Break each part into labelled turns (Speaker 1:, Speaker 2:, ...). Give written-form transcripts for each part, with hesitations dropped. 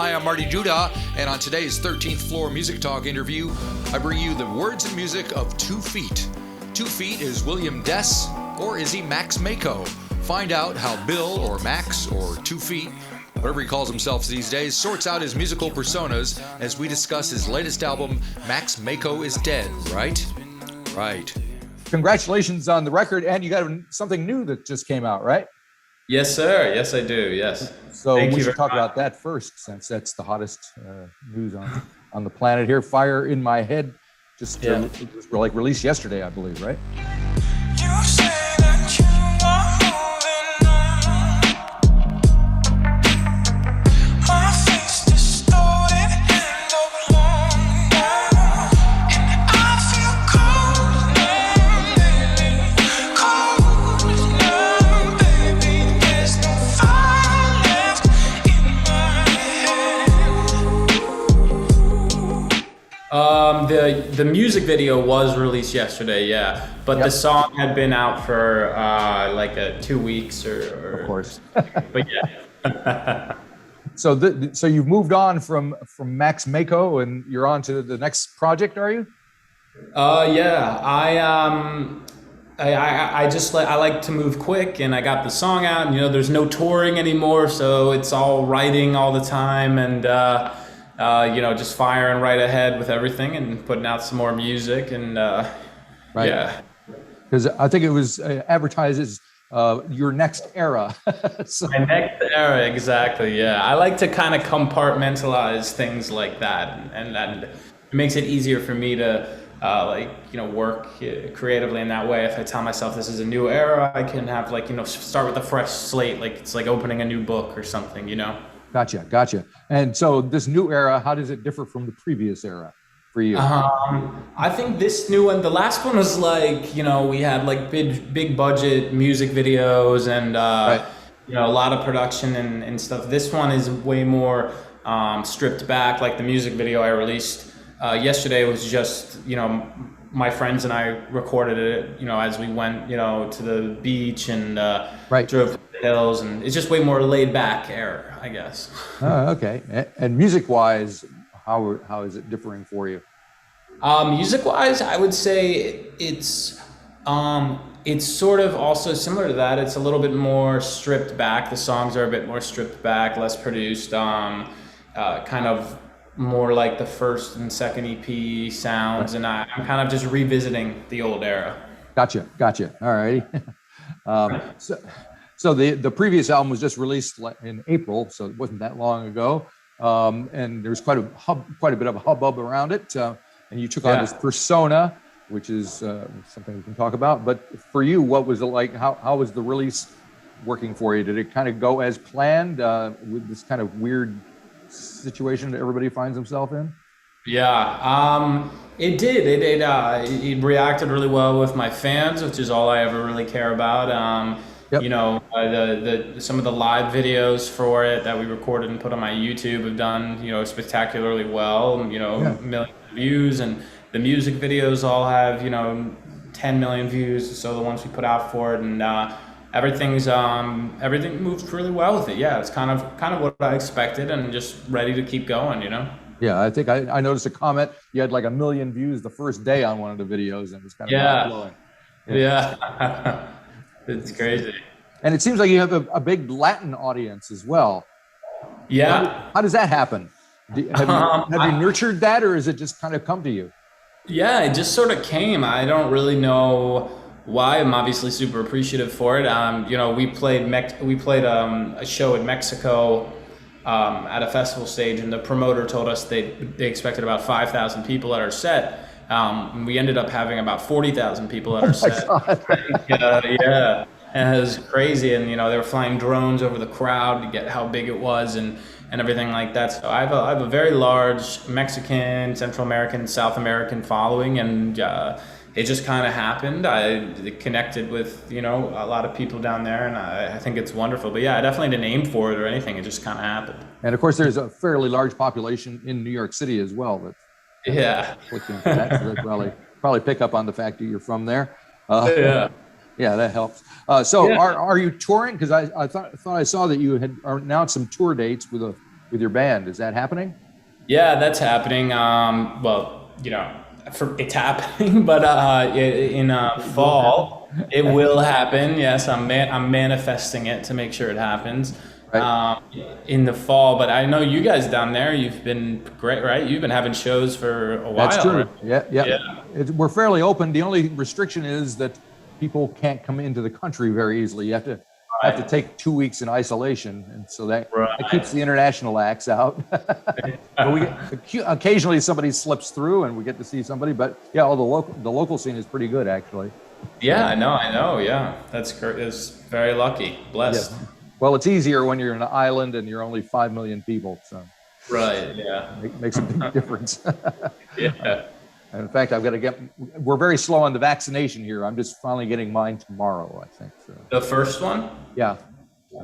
Speaker 1: Hi, I'm Marty Duda, and on today's 13th Floor Music Talk interview, I bring you the words and music of 2 Feet. 2 Feet is William Dess, or is he Max Maco? Find out how Bill, or Max, or 2 Feet, whatever he calls himself these days, sorts out his musical personas as we discuss his latest album, Maco Is Dead, right? Right. Congratulations on the record, and you got something new that just came out, right?
Speaker 2: Yes, sir. Yes, I do. Yes.
Speaker 1: So we should talk about that first, since that's the hottest news on the planet here. Fire in My Head, just it was like released yesterday, I believe, right?
Speaker 3: You say that you are moving on. My face distorted and oblong now, and I feel cold now, baby. Cold now, baby. There's no fire left in my
Speaker 2: head. The music video was released yesterday, yeah, but the song had been out for like 2 weeks or
Speaker 1: of course.
Speaker 2: But yeah.
Speaker 1: So you've moved on from Max Maco, and you're on to the next project, are you?
Speaker 2: Yeah, I like to move quick, and I got the song out, and there's no touring anymore, so it's all writing all the time, and just firing right ahead with everything and putting out some more music, and
Speaker 1: right.
Speaker 2: Yeah.
Speaker 1: Because I think it was advertised as your next era. So.
Speaker 2: My next era, exactly. Yeah, I like to kind of compartmentalize things like that, and it makes it easier for me to work creatively in that way. If I tell myself this is a new era, I can have start with a fresh slate, like it's like opening a new book or something.
Speaker 1: Gotcha. And so this new era, how does it differ from the previous era for you?
Speaker 2: I think this new one, the last one was we had like big budget music videos and
Speaker 1: right.
Speaker 2: A lot of production and stuff. This one is way more stripped back. Like the music video I released yesterday was just my friends and I recorded it as we went to the beach and
Speaker 1: right.
Speaker 2: drove to the hills, and it's just way more laid back era, I guess.
Speaker 1: Oh, okay. And music wise, how is it differing for you?
Speaker 2: Music wise, I would say it's sort of also similar to that. It's a little bit more stripped back. The songs are a bit more stripped back, less produced, kind of more like the first and second EP sounds, and I'm kind of just revisiting the old era.
Speaker 1: Gotcha. All righty. So the previous album was just released in April, so it wasn't that long ago, and there's quite a bit of a hubbub around it, and you took on this persona, which is something we can talk about. But for you, what was it like? How was the release working for you? Did it kind of go as planned with this kind of weird situation that everybody finds himself in?
Speaker 2: Yeah, it did. It reacted really well with my fans, which is all I ever really care about. Yep. Some of the live videos for it that we recorded and put on my YouTube have done spectacularly well. Millions of views, and the music videos all have 10 million views. So the ones we put out for it, and everything moves really well with it. Yeah, it's kind of what I expected, and just ready to keep going.
Speaker 1: Yeah, I think I noticed a comment. You had like 1 million views the first day on one of the videos, and it's kind of mind-blowing.
Speaker 2: Yeah. It's crazy.
Speaker 1: And it seems like you have a big Latin audience as well.
Speaker 2: Yeah.
Speaker 1: How does that happen? Have you nurtured that, or is it just kind of come to you?
Speaker 2: Yeah, it just sort of came. I don't really know why. I'm obviously super appreciative for it. We played a show in Mexico at a festival stage, and the promoter told us they expected about 5,000 people at our set. We ended up having about 40,000 people at our set. Yeah, and it was crazy. And they were flying drones over the crowd to get how big it was and everything like that. So I have a very large Mexican, Central American, South American following, and it just kind of happened. I connected with a lot of people down there, and I think it's wonderful. But yeah, I definitely didn't aim for it or anything. It just kind of happened.
Speaker 1: And of course, there's a fairly large population in New York City as well.
Speaker 2: Yeah.
Speaker 1: So they probably pick up on the fact that you're from there. Yeah, that helps. So are you touring? Because I thought I saw that you had announced some tour dates with with your band. Is that happening?
Speaker 2: Yeah, that's happening. Well, it's happening, but in fall it will happen. Yes, I'm manifesting it to make sure it happens.
Speaker 1: Right.
Speaker 2: In the fall, but I know you guys down there, you've been great, right? You've been having shows for a while.
Speaker 1: That's true.
Speaker 2: Right?
Speaker 1: Yeah. We're fairly open. The only restriction is that people can't come into the country very easily. You have to take 2 weeks in isolation, and so that keeps the international acts out. But occasionally somebody slips through, and we get to see somebody. But yeah, the local scene is pretty good, actually.
Speaker 2: Yeah, I know. Yeah, that's great. It's very lucky, blessed.
Speaker 1: Yeah. Well, it's easier when you're in an island and you're only 5 million people. So
Speaker 2: right, yeah,
Speaker 1: makes a big difference.
Speaker 2: Yeah.
Speaker 1: And in fact, we're very slow on the vaccination here. I'm just finally getting mine tomorrow, I think. So.
Speaker 2: The first one?
Speaker 1: Yeah.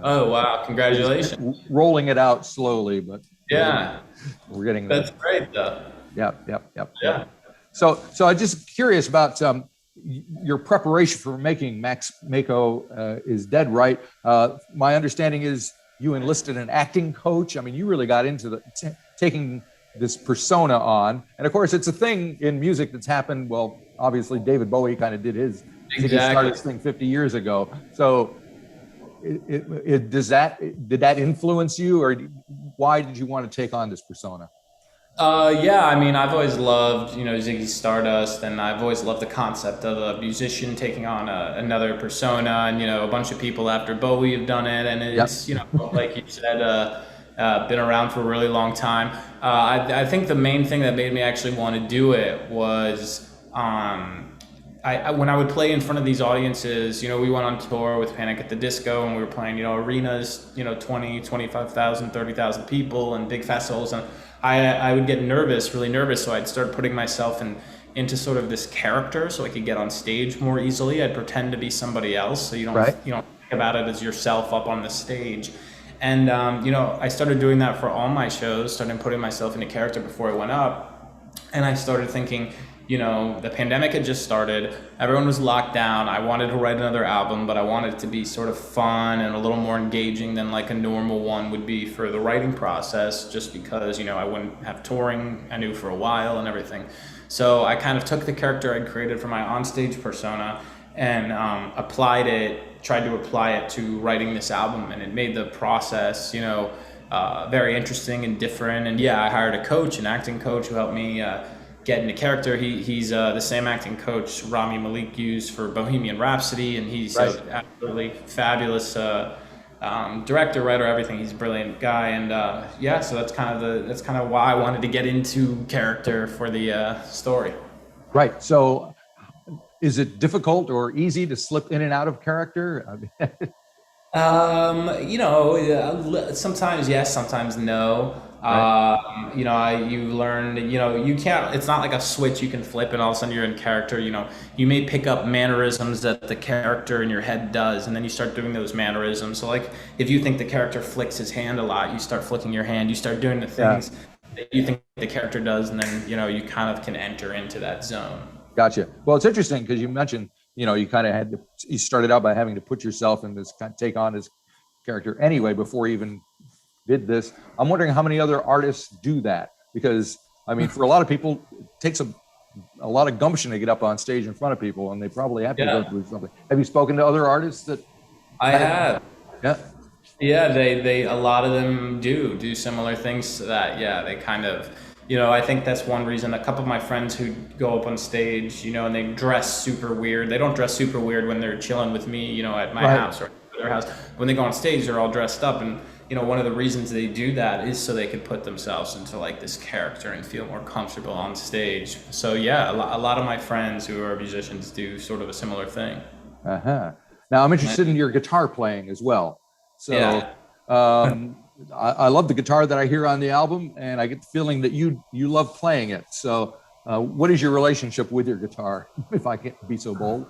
Speaker 2: Oh, wow. Congratulations.
Speaker 1: Rolling it out slowly, but
Speaker 2: yeah,
Speaker 1: we're getting there.
Speaker 2: That's great, though.
Speaker 1: Yep.
Speaker 2: Yeah.
Speaker 1: So I'm just curious about your preparation for making Maco Is Dead, right? My understanding is you enlisted an acting coach. I mean, you really got into taking this persona on. And of course, it's a thing in music that's happened. Well, obviously, David Bowie kind of did his. Exactly. He started this thing 50 years ago. So did that influence you, or why did you want to take on this persona?
Speaker 2: Yeah, I mean, I've always loved, Ziggy Stardust, and I've always loved the concept of a musician taking on another persona, and, a bunch of people after Bowie have done it, and it's, like you said, been around for a really long time. I think the main thing that made me actually want to do it was when I would play in front of these audiences, we went on tour with Panic at the Disco, and we were playing, arenas, 20, 25,000, 30,000 people and big festivals, and I would get really nervous, so I'd start putting myself into sort of this character so I could get on stage more easily. I'd pretend to be somebody else, so you don't think about it as yourself up on the stage. And I started doing that for all my shows, started putting myself into character before I went up. And I started thinking, the pandemic had just started, everyone was locked down. I wanted to write another album, but I wanted it to be sort of fun and a little more engaging than like a normal one would be for the writing process, just because, I wouldn't have touring, I knew, for a while and everything. So I kind of took the character I'd created for my onstage persona and tried to apply it to writing this album, and it made the process, very interesting and different. And yeah, I hired a coach, an acting coach, who helped me get into character. He's the same acting coach Rami Malek used for Bohemian Rhapsody, and he's an absolutely fabulous director, writer, everything. He's a brilliant guy, and so that's kind of why I wanted to get into character for the story. Right.
Speaker 1: So, is it difficult or easy to slip in and out of character?
Speaker 2: Sometimes yes, sometimes no. You learn, you can't, it's not like a switch you can flip and all of a sudden you're in character. You may pick up mannerisms that the character in your head does, and then you start doing those mannerisms. So like, if you think the character flicks his hand a lot, you start flicking your hand, you start doing the things that you think the character does, and then, you kind of can enter into that zone.
Speaker 1: Gotcha. Well, it's interesting because you mentioned, you kind of you started out by having to put yourself in this, take on this character anyway, before you even did this. I'm wondering how many other artists do that, because I mean, for a lot of people, it takes a lot of gumption to get up on stage in front of people, and they probably have to go through something. Have you spoken to other artists that?
Speaker 2: I have.
Speaker 1: Yeah.
Speaker 2: Yeah, they a lot of them do similar things to that. Yeah, they kind of, I think that's one reason. A couple of my friends who go up on stage, and they dress super weird. They don't dress super weird when they're chilling with me, at my house or at their house. When they go on stage, they're all dressed up, and one of the reasons they do that is so they can put themselves into like this character and feel more comfortable on stage. So yeah, a lot of my friends who are musicians do sort of a similar thing.
Speaker 1: Now I'm interested in your guitar playing as well. So I love the guitar that I hear on the album, and I get the feeling that you love playing it. So what is your relationship with your guitar, if I can be so bold?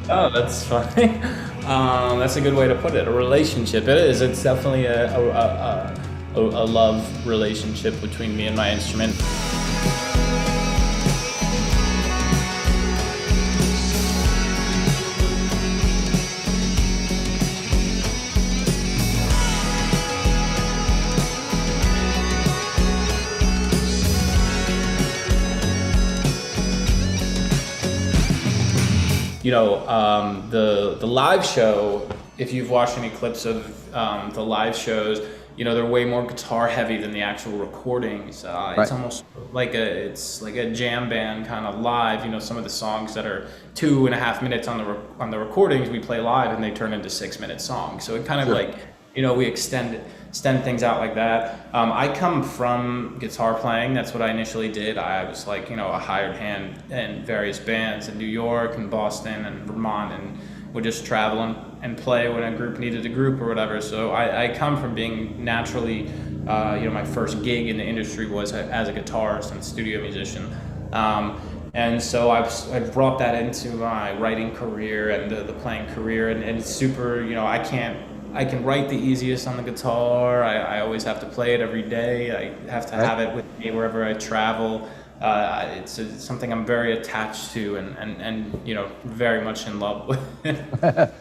Speaker 2: Oh, that's funny. That's a good way to put it. A relationship. It is. It's definitely a love relationship between me and my instrument. the live show, if you've watched any clips of the live shows, they're way more guitar heavy than the actual recordings.
Speaker 1: Right.
Speaker 2: It's almost like a jam band kind of live. Some of the songs that are 2.5 minutes on the recordings we play live, and they turn into 6-minute songs. So it kind of
Speaker 1: Sure.
Speaker 2: we extend things out like that. I come from guitar playing. That's what I initially did. I was a hired hand in various bands in New York and Boston and Vermont, and would just travel and play when a group needed a group or whatever. So I come from being naturally, my first gig in the industry was as a guitarist and studio musician. And so I've brought that into my writing career and the playing career, and it's super, I can write the easiest on the guitar. I always have to play it every day. I have to have it with me wherever I travel. It's something I'm very attached to and very much in love with.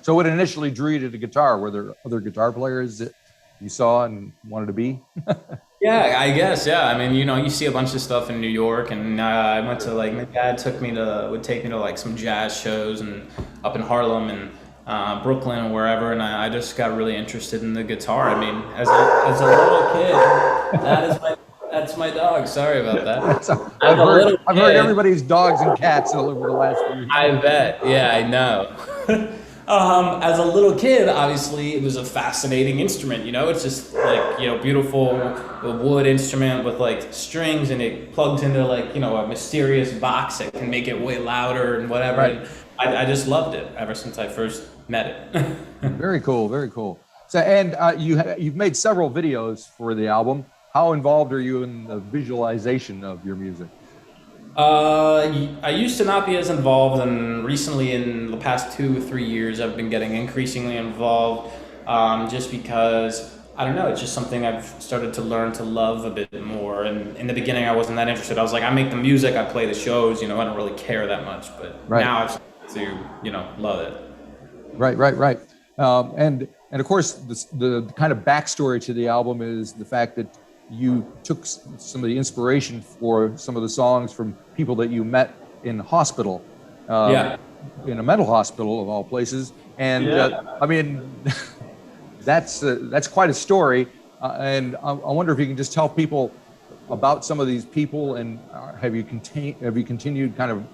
Speaker 1: So what initially drew you to the guitar? Were there other guitar players that you saw and wanted to be?
Speaker 2: Yeah, I guess. Yeah, I mean, you see a bunch of stuff in New York, and I went to my dad would take me to some jazz shows and up in Harlem and Brooklyn or wherever, and I just got really interested in the guitar. I mean, as a little kid, that's my dog. Sorry about that.
Speaker 1: I've heard everybody's dogs and cats over the last few years.
Speaker 2: I bet. Yeah, I know. As a little kid, obviously, it was a fascinating instrument. It's just beautiful wood instrument with strings, and it plugged into a mysterious box that can make it way louder and whatever.
Speaker 1: Right.
Speaker 2: And I just loved it ever since I first met it.
Speaker 1: Very cool, very cool. So, and you've made several videos for the album. How involved are you in the visualization of your music?
Speaker 2: I used to not be as involved, and recently in the past 2 or 3 years, I've been getting increasingly involved, just because, I don't know, it's just something I've started to learn to love a bit more. And in the beginning, I wasn't that interested. I was like, I make the music, I play the shows, I don't really care that much. But now I've started to, love it. Right.
Speaker 1: And of course, the kind of backstory to the album is the fact that you took some of the inspiration for some of the songs from people that you met in hospital, in a mental hospital of all places. And I mean, that's quite a story. And I wonder if you can just tell people about some of these people, and have you continued kind of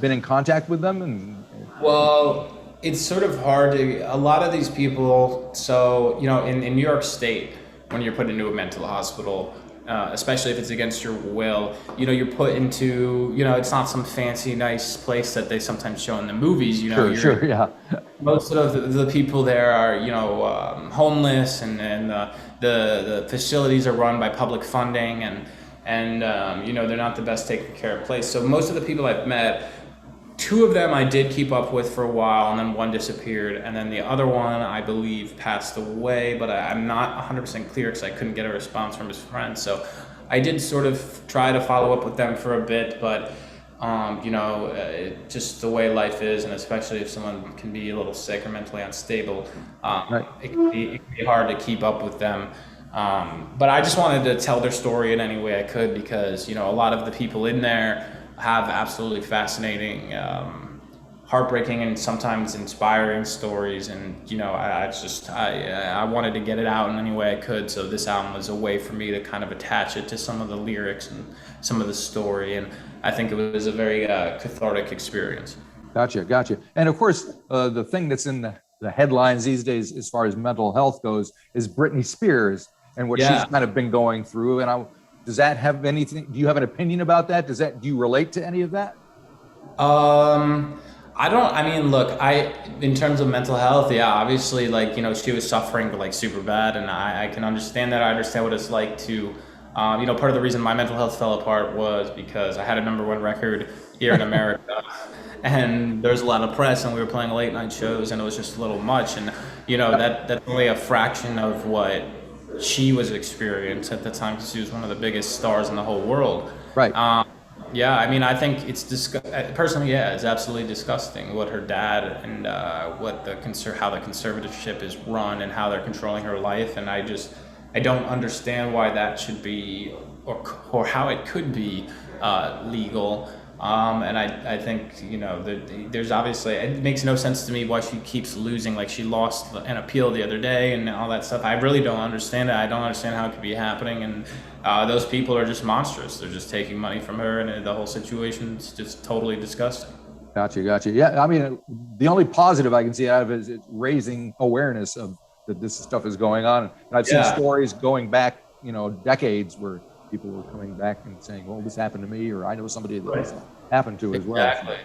Speaker 1: been in contact with them?
Speaker 2: Well, it's sort of hard to, a lot of these people, so, in New York State, when you're put into a mental hospital, especially if it's against your will, you're put into, it's not some fancy, nice place that they sometimes show in the movies,
Speaker 1: Sure, yeah.
Speaker 2: Most of the people there are, homeless, and the facilities are run by public funding, and they're not the best taken care of place. So most of the people I've met, 2 of them I did keep up with for a while, and then one disappeared, and then the other one, I believe, passed away, but I'm not 100% clear because I couldn't get a response from his friends. So I did sort of try to follow up with them for a bit, but just the way life is, and especially if someone can be a little sick or mentally unstable, it can be hard to keep up with them. But I just wanted to tell their story in any way I could, because a lot of the people in there have absolutely fascinating, heartbreaking, and sometimes inspiring stories. And I wanted to get it out in any way I could. So this album was a way for me to kind of attach it to some of the lyrics and some of the story. And I think it was a very cathartic experience.
Speaker 1: Gotcha. And of course, the thing that's in the headlines these days, as far as mental health goes, is Britney Spears and what she's kind of been going through. And does that have anything? Do you have an opinion about that? Do you relate to any of that?
Speaker 2: I don't. I mean, look, in terms of mental health, obviously, she was suffering super bad, and I can understand that. I understand what it's like to, part of the reason my mental health fell apart was because I had a #1 record here in America, and there was a lot of press, and we were playing late night shows, and it was just a little much, and that's only a fraction of what she was experiencing at the time, because she was one of the biggest stars in the whole world.
Speaker 1: Right.
Speaker 2: I mean, I think it's personally, it's absolutely disgusting what her dad and how the conservatorship is run and how they're controlling her life, and I don't understand why that should be or how it could be legal. And I think, there's obviously, it makes no sense to me why she keeps losing. Like, she lost an appeal the other day and all that stuff. I really don't understand it. I don't understand how it could be happening. And those people are just monstrous. They're just taking money from her, and the whole situation's just totally disgusting.
Speaker 4: Gotcha. Yeah, I mean, the only positive I can see out of it is it's raising awareness of that this stuff is going on. And I've seen stories going back, decades where people were coming back and saying, well, this happened to me, or I know somebody that this happened to as well.
Speaker 2: Exactly.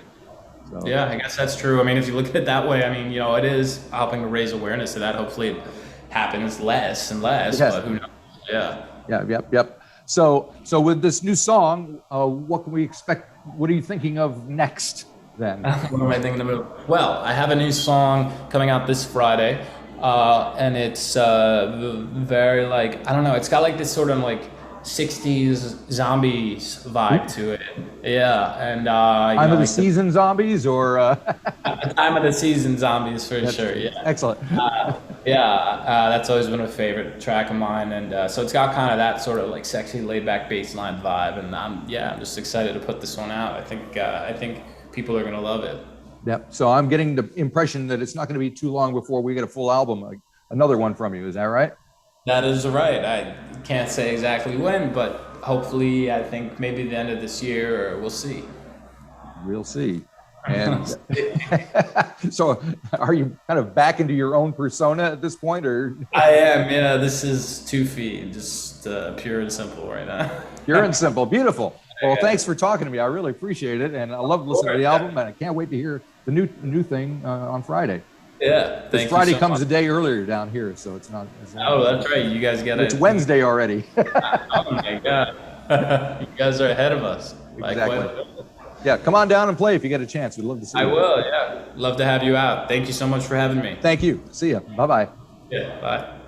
Speaker 4: So,
Speaker 2: yeah, I guess that's true. I mean, if you look at it that way, I mean, it is helping to raise awareness of that. Hopefully it happens less and less, but who knows? Yeah.
Speaker 4: Yep. So with this new song, what can we expect? What are you thinking of next then?
Speaker 2: What am I thinking about? Well, I have a new song coming out this Friday, and it's very, like, I don't know, it's got like this sort of like 60s zombies vibe to it. Yeah, and
Speaker 4: Time of the season zombies, or
Speaker 2: time of the season zombies for sure. Yeah,
Speaker 4: excellent.
Speaker 2: That's always been a favorite track of mine, and so it's got kind of that sort of like sexy, laid-back bassline vibe, and I'm just excited to put this one out. I think people are gonna love it.
Speaker 4: Yep. So I'm getting the impression that it's not going to be too long before we get a full album, like another one from you. Is that right?
Speaker 2: That is right. I can't say exactly when, but hopefully, I think maybe the end of this year, or we'll see.
Speaker 4: We'll see. And so, are you kind of back into your own persona at this point, or?
Speaker 2: I am. Yeah, this is 2 feet, just pure and simple right now.
Speaker 4: Pure and simple, beautiful. Well, thanks for talking to me. I really appreciate it, and I love listening to the album, and I can't wait to hear the new thing on Friday.
Speaker 2: Yeah,
Speaker 4: this Friday comes a day earlier down here, so it's not.
Speaker 2: Oh, that's right. You guys got it.
Speaker 4: It's Wednesday already.
Speaker 2: Oh my God, you guys are ahead of us.
Speaker 4: Exactly. Yeah, come on down and play if you get a chance. We'd love to see you.
Speaker 2: I will. Yeah, love to have you out. Thank you so much for having me.
Speaker 4: Thank you. See ya. Bye bye.
Speaker 2: Yeah. Bye.